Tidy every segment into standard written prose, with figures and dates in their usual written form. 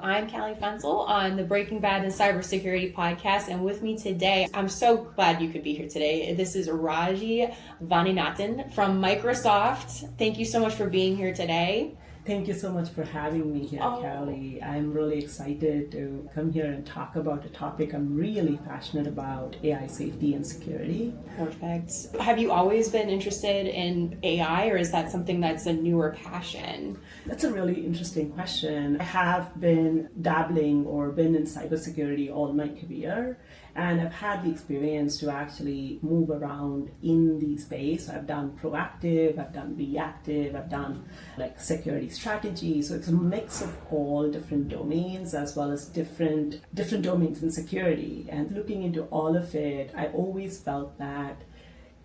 I'm Callie Fensel on the Breaking Badness cybersecurity podcast, and with me today, I'm so glad you could be here today. This is Raji Vannianathan from Microsoft. Thank you so much for being here today. Thank you so much for having me here, Callie. I'm really excited to come here and talk about a topic I'm really passionate about, AI safety and security. Perfect. Have you always been interested in AI, or is that something that's a newer passion? That's a really interesting question. I have been dabbling or been in cybersecurity all my career, and I've had the experience to actually move around in the space. I've done proactive, I've done reactive, I've done like security strategy. So it's a mix of all different domains as well as different domains in security. And looking into all of it, I always felt that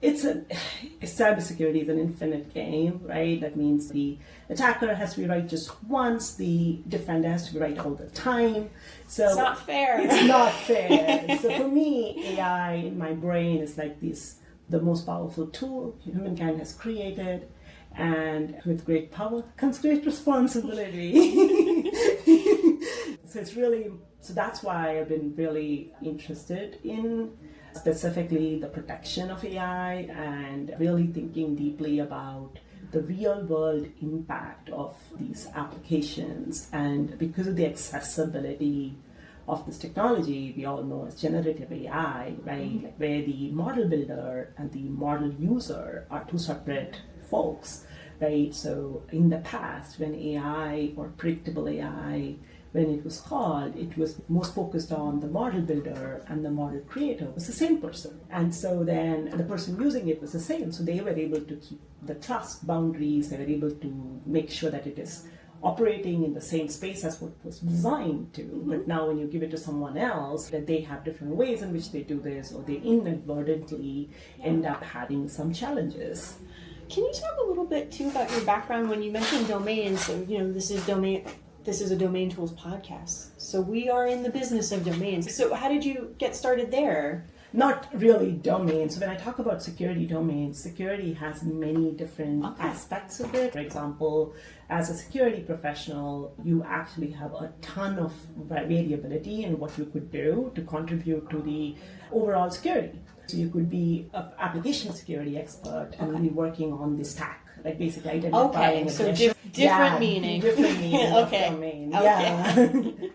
cybersecurity is an infinite game, right? That means the attacker has to be right just once, the defender has to be right all the time. So it's not fair. It's not fair. So for me, AI in my brain is like the most powerful tool humankind has created, and with great power comes great responsibility. So that's why I've been really interested in specifically the protection of AI and really thinking deeply about the real world impact of these applications. And because of the accessibility of this technology, we all know as generative AI, right? Like where the model builder and the model user are two separate folks, right? So in the past, when AI or predictable AI, when it was called, it was most focused on the model builder, and the model creator was the same person. And so then the person using it was the same. So they were able to keep the trust boundaries, they were able to make sure that it is operating in the same space as what it was designed to. Mm-hmm. But now when you give it to someone else, that they have different ways in which they do this, or they inadvertently end up having some challenges. Can you talk a little bit too about your background when you mentioned domains? So, this is a domain tools podcast. So we are in the business of domains. So how did you get started there? Not really domains. So when I talk about security domains, security has many different aspects of it. For example, as a security professional, you actually have a ton of variability in what you could do to contribute to the overall security. So you could be an application security expert and be working on the stack, like basically identifying. Okay, so different meaning. Different meaning. Okay. Of domain. Okay. Yeah.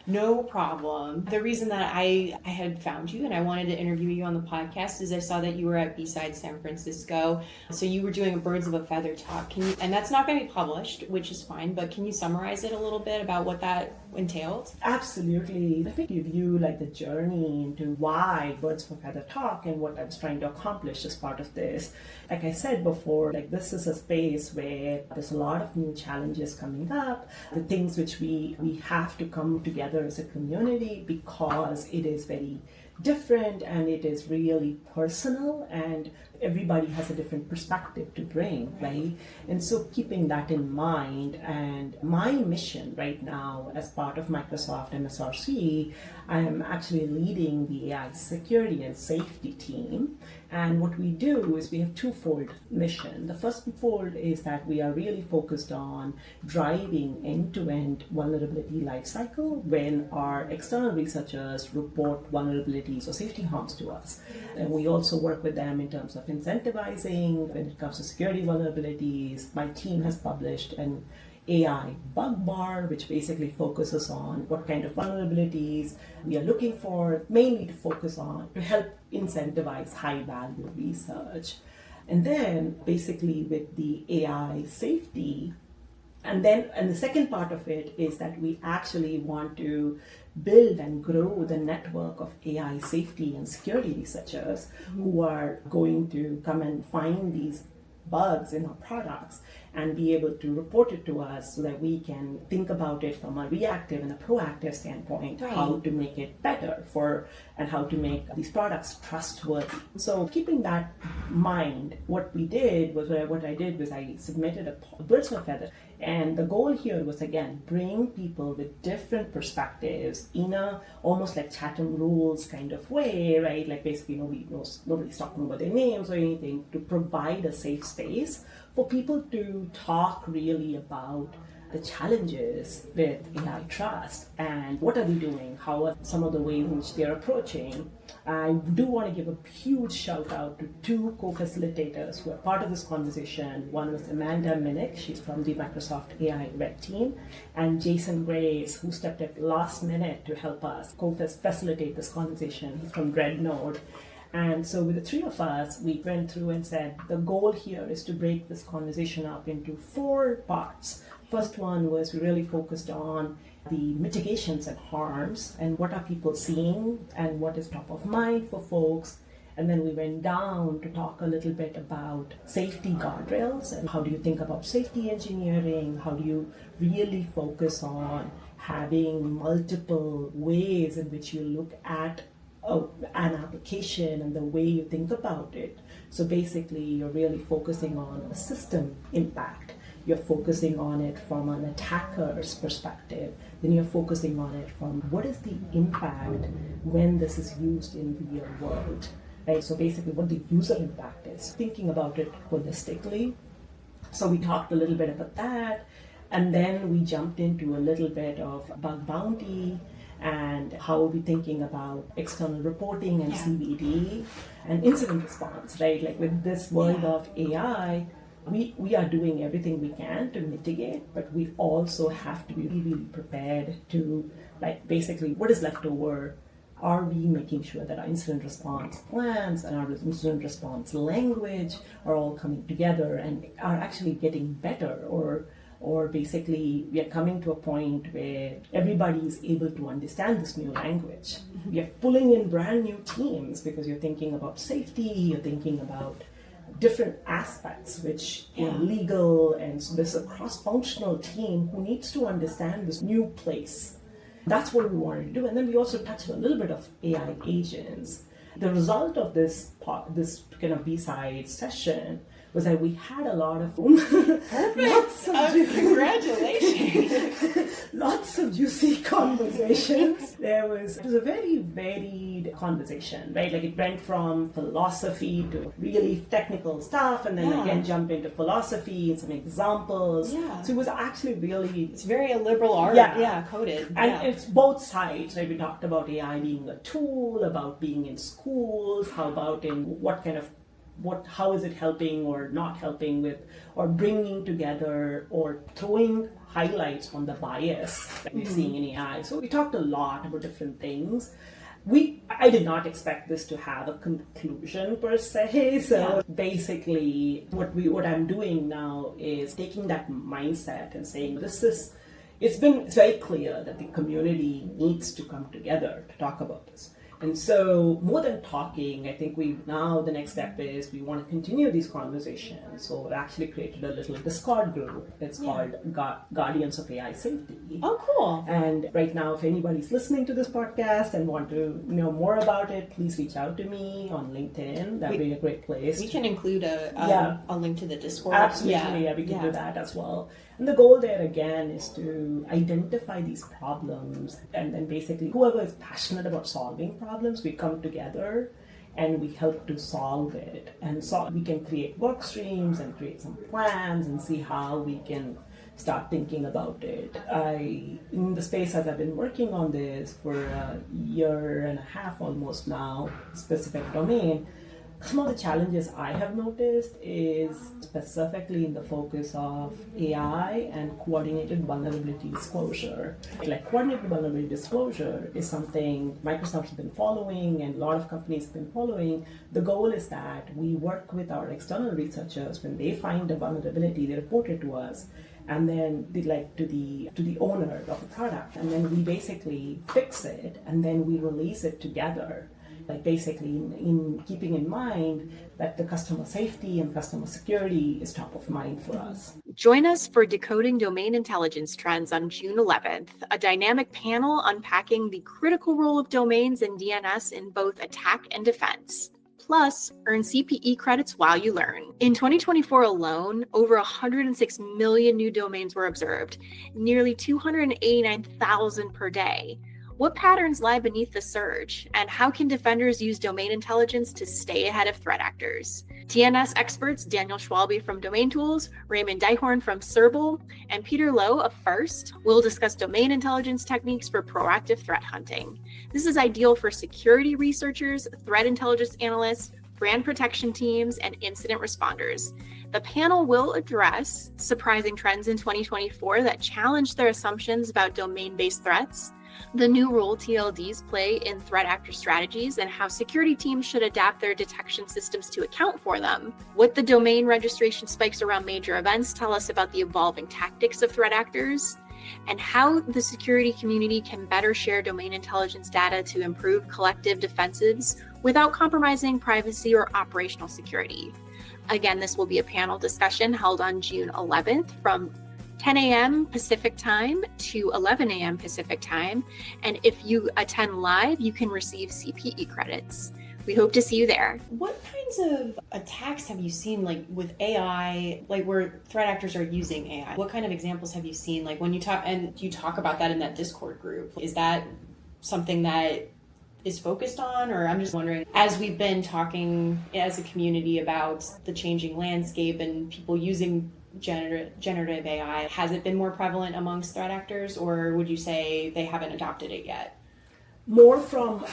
No problem. The reason that I had found you and I wanted to interview you on the podcast is I saw that you were at B-Side San Francisco. So you were doing a Birds of a Feather talk. And that's not going to be published, which is fine, but can you summarize it a little bit about what that entailed? Absolutely. Let me give you the journey into why Birds of a Feather talk and what I was trying to accomplish as part of this. Like I said before, this is a space where there's a lot of new challenges coming up, the things which we have to come together as a community because it is very different and it is really personal and everybody has a different perspective to bring, right? And so keeping that in mind, and my mission right now as part of Microsoft MSRC, I am actually leading the AI security and safety team. And what we do is we have twofold mission. The first fold is that we are really focused on driving end-to-end vulnerability lifecycle when our external researchers report vulnerabilities or safety harms to us. And we also work with them in terms of incentivizing when it comes to security vulnerabilities. My team has published an AI bug bar, which basically focuses on what kind of vulnerabilities we are looking for, mainly to focus on to help incentivize high value research. And then basically with the AI safety, and the second part of it is that we actually want to build and grow the network of AI safety and security researchers who are going to come and find these bugs in our products and be able to report it to us so that we can think about it from a reactive and a proactive standpoint, right. How to make it better and how to make these products trustworthy. So keeping that in mind, what I did was I submitted a Birds of a Feather. And the goal here was, again, bring people with different perspectives in a almost like Chatham rules kind of way, right? Like basically nobody's talking about their names or anything, to provide a safe space for people to talk really about the challenges with AI trust and what are they doing, how are some of the ways in which they're approaching. I do want to give a huge shout out to two co-facilitators who are part of this conversation. One was Amanda Minnick, she's from the Microsoft AI Red Team, and Jason Grace, who stepped at last minute to help us co-facilitate this conversation. He's from Dreadnought. And so with the three of us, we went through and said, the goal here is to break this conversation up into 4 parts. First one was we really focused on the mitigations and harms and what are people seeing and what is top of mind for folks. And then we went down to talk a little bit about safety guardrails and how do you think about safety engineering, how do you really focus on having multiple ways in which you look at an application and the way you think about it. So basically, you're really focusing on a system impact. You're focusing on it from an attacker's perspective. Then you're focusing on it from what is the impact when this is used in the real world. Right? So basically, what the user impact is. Thinking about it holistically. So we talked a little bit about that. And then we jumped into a little bit of bug bounty and how are we thinking about external reporting and CVD and incident response, right? Like with this world of AI, we are doing everything we can to mitigate, but we also have to be really prepared to, like, basically what is left over. Are we making sure that our incident response plans and our incident response language are all coming together and are actually getting better, or basically we are coming to a point where everybody is able to understand this new language. You're pulling in brand new teams because you're thinking about safety, you're thinking about different aspects, which legal, and so there's a cross-functional team who needs to understand this new place. That's what we wanted to do. And then we also touched a little bit of AI agents. The result of this kind of B-side session was that we had a lot of congratulations. Lots of juicy conversations. It was a very varied conversation, right? Like it went from philosophy to really technical stuff, and then again jump into philosophy and some examples. Yeah. So it was actually it's very a liberal art, coded. And it's both sides, right? We talked about AI being a tool, about being in schools, how about in how is it helping or not helping with, or bringing together or throwing highlights on the bias that we're seeing in AI. So we talked a lot about different things. I did not expect this to have a conclusion per se. So basically what I'm doing now is taking that mindset and saying it's very clear that the community needs to come together to talk about this. And so more than talking, I think the next step is we want to continue these conversations. So we've actually created a little Discord group. It's called Guardians of AI Safety. Oh, cool. And right now, if anybody's listening to this podcast and want to know more about it, please reach out to me on LinkedIn. That'd be a great place. We can include a link to the Discord. Absolutely, we can do that as well. And the goal there, again, is to identify these problems, and then basically whoever is passionate about solving problems, we come together and we help to solve it. And so we can create work streams and create some plans and see how we can start thinking about it. In the space, as I've been working on this for a year and a half almost now, specific domain, some of the challenges I have noticed is specifically in the focus of AI and coordinated vulnerability disclosure. Like coordinated vulnerability disclosure is something Microsoft has been following and a lot of companies have been following. The goal is that we work with our external researchers. When they find a vulnerability, they report it to us, and then they to the owner of the product, and then we basically fix it, and then we release it together. Like basically in keeping in mind that the customer safety and customer security is top of mind for us. Join us for Decoding Domain Intelligence Trends on June 11th, a dynamic panel unpacking the critical role of domains and DNS in both attack and defense. Plus, earn CPE credits while you learn. In 2024 alone, over 106 million new domains were observed, nearly 289,000 per day. What patterns lie beneath the surge, and how can defenders use domain intelligence to stay ahead of threat actors? DNS experts Daniel Schwalbe from Domain Tools, Raymond Dihorn from Serble, and Peter Lowe of First will discuss domain intelligence techniques for proactive threat hunting. This is ideal for security researchers, threat intelligence analysts, brand protection teams, and incident responders. The panel will address surprising trends in 2024 that challenge their assumptions about domain-based threats, the new role TLDs play in threat actor strategies and how security teams should adapt their detection systems to account for them, what the domain registration spikes around major events tell us about the evolving tactics of threat actors, and how the security community can better share domain intelligence data to improve collective defenses without compromising privacy or operational security. Again, this will be a panel discussion held on June 11th from 10 a.m. Pacific time to 11 a.m. Pacific time. And if you attend live, you can receive CPE credits. We hope to see you there. What kinds of attacks have you seen, like with AI, like where threat actors are using AI? What kind of examples have you seen? Like when you talk about that in that Discord group, is that something that is focused on? Or I'm just wondering, as we've been talking as a community about the changing landscape and people using generative AI, has it been more prevalent amongst threat actors, or would you say they haven't adopted it yet? More from,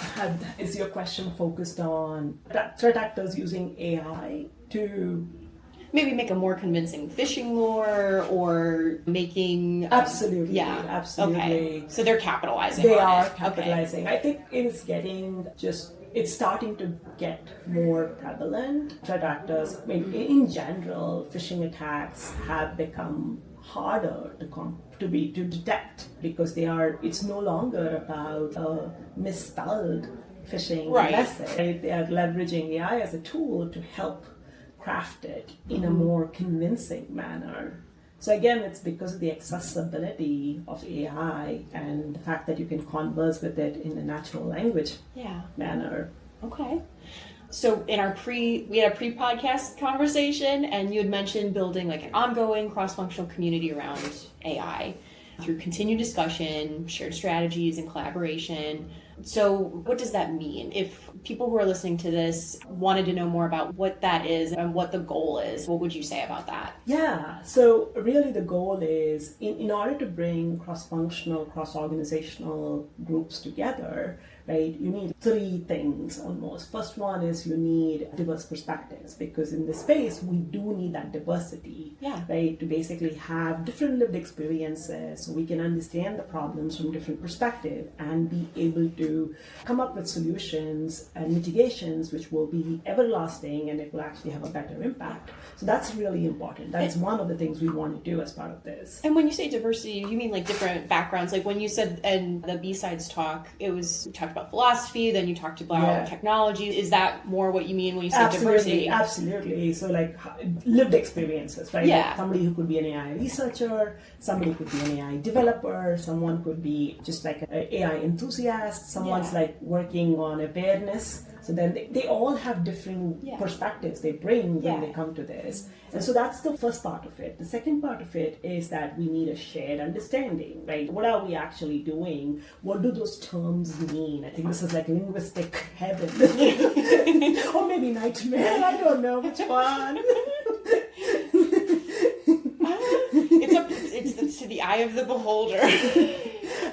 is your question focused on threat actors using AI to maybe make a more convincing phishing lure, or making absolutely. Okay, so they're capitalizing they on are it. capitalizing. Okay. I think it's starting to get more prevalent. Threat actors, in general, phishing attacks have become harder to detect because it's no longer about a misspelled phishing message. They are leveraging AI as a tool to help craft it in a more convincing manner. So again, it's because of the accessibility of AI and the fact that you can converse with it in a natural language manner. Okay. So in we had a pre-podcast conversation, and you had mentioned building like an ongoing cross-functional community around AI through continued discussion, shared strategies, and collaboration. So what does that mean? If people who are listening to this wanted to know more about what that is and what the goal is, what would you say about that? Yeah, so really the goal is, in order to bring cross-functional, cross-organizational groups together, right, you need three things almost. First one is you need diverse perspectives, because in this space, we do need that diversity, right, to basically have different lived experiences so we can understand the problems from different perspectives and be able to come up with solutions and mitigations which will be everlasting and it will actually have a better impact. So that's really important. That's one of the things we want to do as part of this. And when you say diversity, you mean like different backgrounds? Like when you said in the B-Sides talk, you talked about philosophy, then you talked about technology. Is that more what you mean when you say diversity? Absolutely. So like lived experiences, right? Yeah. Like somebody who could be an AI researcher, somebody could be an AI developer, someone could be just like an AI enthusiast, someone's like working on awareness. So then they all have different perspectives they bring when they come to this. And so that's the first part of it. The second part of it is that we need a shared understanding, right? What are we actually doing? What do those terms mean? I think this is like linguistic heaven. Or maybe nightmare. I don't know which one. It's to the eye of the beholder.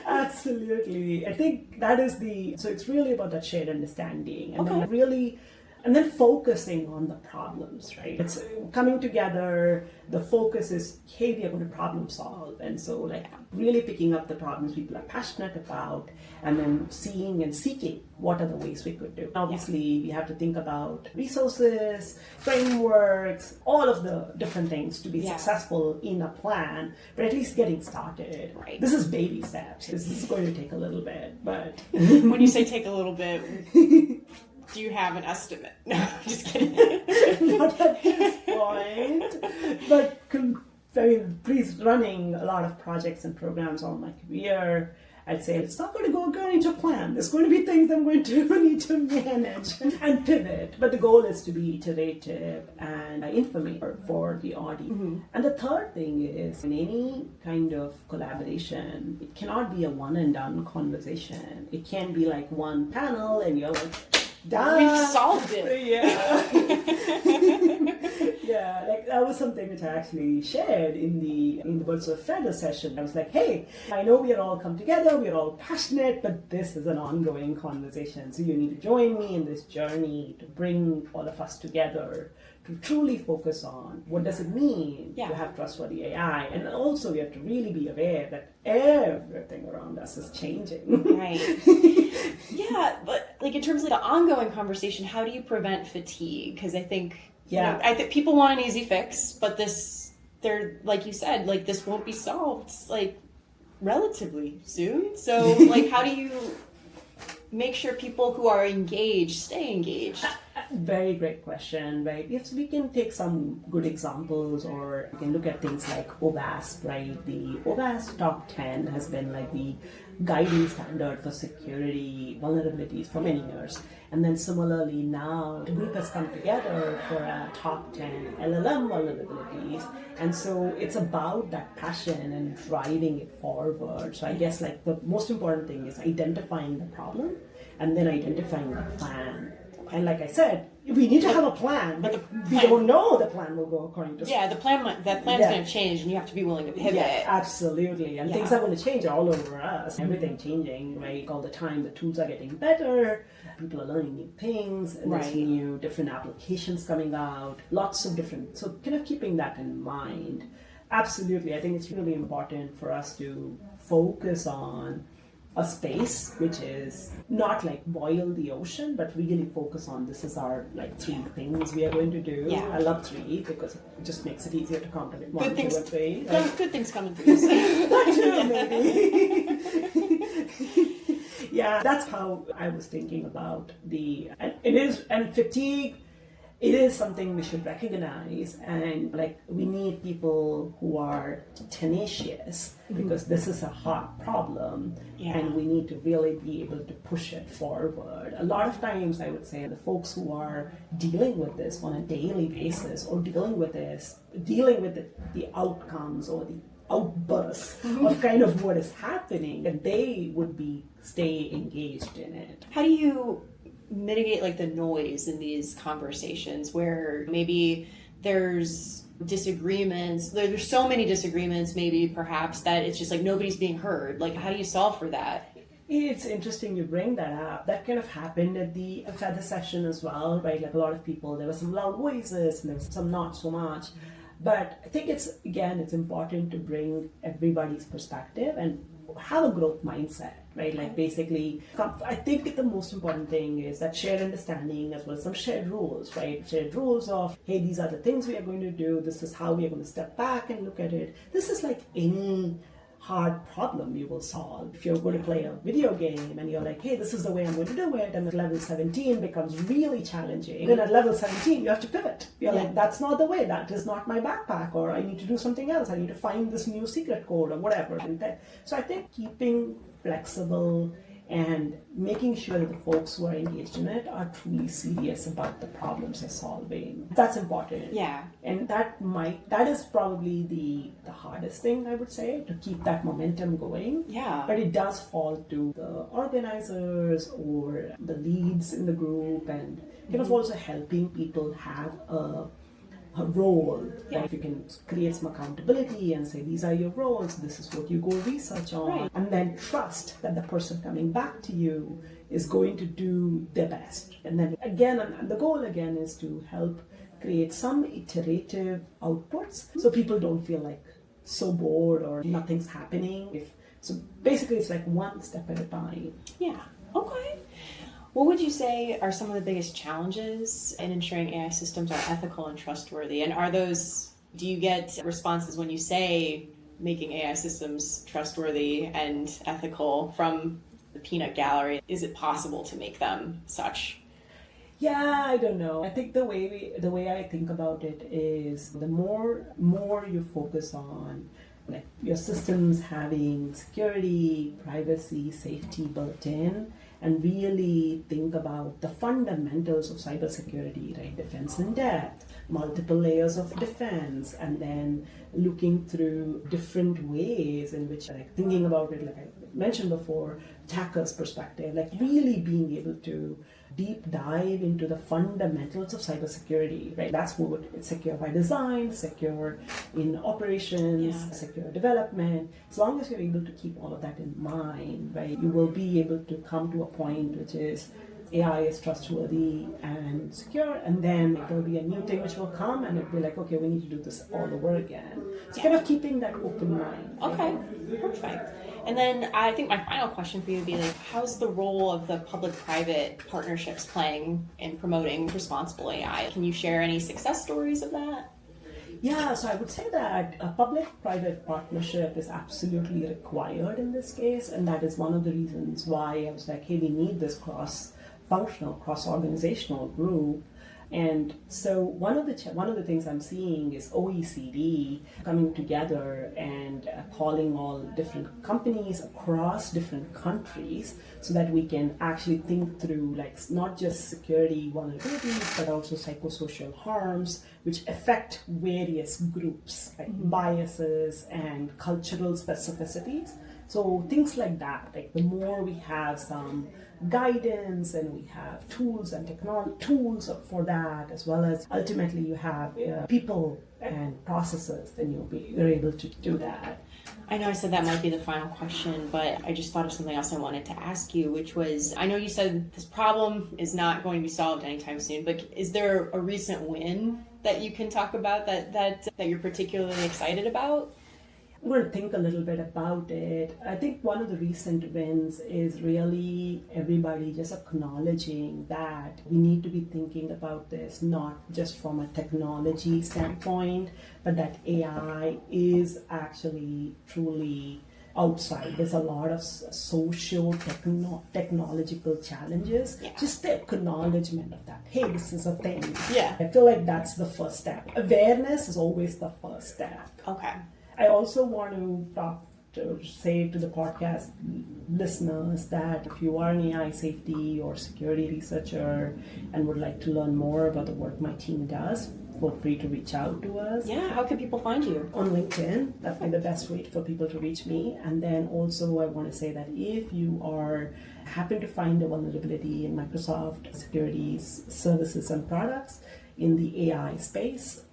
Absolutely. I think that is so it's really about that shared understanding and then focusing on the problems, right? It's coming together. The focus is, hey, we are going to problem solve. And so like really picking up the problems people are passionate about and then seeing and seeking what are the ways we could do. Obviously, we have to think about resources, frameworks, all of the different things to be successful in a plan, but at least getting started. Right. This is baby steps. This is going to take a little bit, but... When you say take a little bit... Do you have an estimate? No, just kidding. Not at this point. But running a lot of projects and programs all my career, I'd say it's not going to go according to plan. There's going to be things I'm going to need to manage and pivot. But the goal is to be iterative and informative for the audience. Mm-hmm. And the third thing is, in any kind of collaboration, it cannot be a one and done conversation. It can't be like one panel and you're like, done. We've solved it. Yeah. Yeah, like that was something which I actually shared in the Birds of a Feather session. I was like, hey, I know we are all come together, we are all passionate, but this is an ongoing conversation. So you need to join me in this journey to bring all of us together to truly focus on what does it mean to have trustworthy AI. And also we have to really be aware that everything around us is changing. Right. Yeah, but like in terms of the ongoing conversation, how do you prevent fatigue? Because I think I think people want an easy fix, but they're like you said, like this won't be solved like relatively soon. So like how do you make sure people who are engaged stay engaged? Very great question, right? If we can take some good examples, or we can look at things like OWASP, right? The OWASP top 10 has been like the guiding standard for security vulnerabilities for many years. And then similarly now, the group has come together for a top 10 LLM vulnerabilities. And so it's about that passion and driving it forward. So I guess like the most important thing is identifying the problem and then identifying the plan. And like I said, we need to have a plan, but we don't know the plan will go according to. Yeah, plan's going to change, and you have to be willing to pivot. Yeah, absolutely. And things are going to change all over us. Everything changing, right? All the time, the tools are getting better. People are learning new things, and there's new different applications coming out. Lots of different. So kind of keeping that in mind. Absolutely, I think it's really important for us to focus on a space which is not like boil the ocean, but really focus on this is our like 3 things we are going to do. Yeah. I love 3 because it just makes it easier to count it. 1, 2, and 3. Good things coming through. That too, maybe. Yeah, that's how I was thinking about and fatigue. It is something we should recognize, and like we need people who are tenacious because this is a hard problem and we need to really be able to push it forward. A lot of times I would say the folks who are dealing with this on a daily basis or dealing with the outcomes or the outbursts of kind of what is happening, and they would stay engaged in it. How do you mitigate like the noise in these conversations where maybe there's disagreements, there's so many disagreements maybe perhaps that it's just like nobody's being heard? Like how do you solve for that? It's interesting you bring that up. That kind of happened at the Feather session as well, right? Like a lot of people, there were some loud voices and there was some not so much. But I think it's important to bring everybody's perspective and have a growth mindset, right? Like basically, I think the most important thing is that shared understanding as well as some shared rules, right? Shared rules of, hey, these are the things we are going to do. This is how we are going to step back and look at it. This is like any hard problem you will solve. If you're going to play a video game and you're like, hey, this is the way I'm going to do it, and at level 17 becomes really challenging. Then at level 17, you have to pivot. You're like, that's not the way. That is not my backpack, or I need to do something else. I need to find this new secret code or whatever. So I think keeping flexible and making sure that the folks who are engaged in it are truly serious about the problems they're solving. That's important. Yeah. And that is probably the hardest thing, I would say, to keep that momentum going. Yeah. But it does fall to the organizers or the leads in the group, and kind of also helping people have a role. Like you can create some accountability and say, these are your roles, this is what you go research on, and then trust that the person coming back to you is going to do their best. And then again, and the goal again is to help create some iterative outputs so people don't feel like so bored or nothing's happening. So basically it's like one step at a time. Yeah. Okay. What would you say are some of the biggest challenges in ensuring AI systems are ethical and trustworthy? And do you get responses when you say making AI systems trustworthy and ethical from the peanut gallery? Is it possible to make them such? Yeah, I don't know. I think the way I think about it is the more you focus on like your systems having security, privacy, safety built in, and really think about the fundamentals of cybersecurity, right? Defense in depth, multiple layers of defense, and then looking through different ways in which, like thinking about it, like I mentioned before, attacker's perspective, like really being able to deep dive into the fundamentals of cybersecurity, right? That's what it's secure by design, secure in operations, secure development. As long as you're able to keep all of that in mind, right, you will be able to come to a point which is AI is trustworthy and secure, and then there'll be a new thing which will come and it'll be like, okay, we need to do this all over again. So kind of keeping that open mind. Okay, perfect. And then I think my final question for you would be like, how's the role of the public-private partnerships playing in promoting responsible AI? Can you share any success stories of that? Yeah, so I would say that a public-private partnership is absolutely required in this case, and that is one of the reasons why I was like, hey, we need this cross-functional, cross-organizational group. And so one of the things I'm seeing is OECD coming together and calling all different companies across different countries so that we can actually think through like not just security vulnerabilities but also psychosocial harms which affect various groups, like biases and cultural specificities. So things like that, like the more we have some guidance and we have tools and tools for that, as well as ultimately you have people and processes, then you're able to do that. I know I said that might be the final question, but I just thought of something else I wanted to ask you, which was, I know you said this problem is not going to be solved anytime soon, but is there a recent win that you can talk about that you're particularly excited about? I'm going to think a little bit about it. I think one of the recent wins is really everybody just acknowledging that we need to be thinking about this not just from a technology standpoint, but that AI is actually truly outside. There's a lot of technological challenges. Yeah. Just the acknowledgement of that. Hey, this is a thing. Yeah. I feel like that's the first step. Awareness is always the first step. Okay. I also want to say to the podcast listeners that if you are an AI safety or security researcher and would like to learn more about the work my team does, feel free to reach out to us. Yeah, how can people find you? On LinkedIn, that'd be the best way for people to reach me. And then also I want to say that if you happen to find a vulnerability in Microsoft security's services and products in the AI space,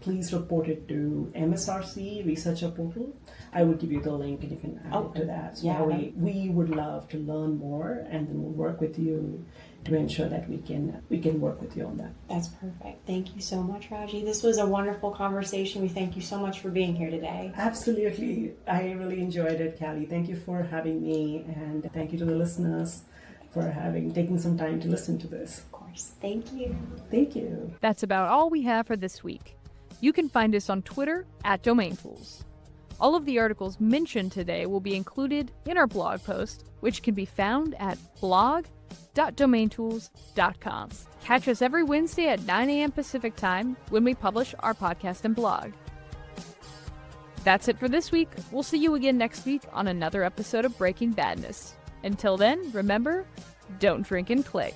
please report it to MSRC Researcher Portal. I will give you the link and you can add it to that. So we would love to learn more, and then we'll work with you to ensure that we can work with you on that. That's perfect. Thank you so much, Raji. This was a wonderful conversation. We thank you so much for being here today. Absolutely. I really enjoyed it, Callie. Thank you for having me, and thank you to the listeners for taking some time to listen to this. Of course. Thank you. Thank you. That's about all we have for this week. You can find us on Twitter @DomainTools. All of the articles mentioned today will be included in our blog post, which can be found at blog.domaintools.com. Catch us every Wednesday at 9 a.m. Pacific Time when we publish our podcast and blog. That's it for this week. We'll see you again next week on another episode of Breaking Badness. Until then, remember, don't drink and click.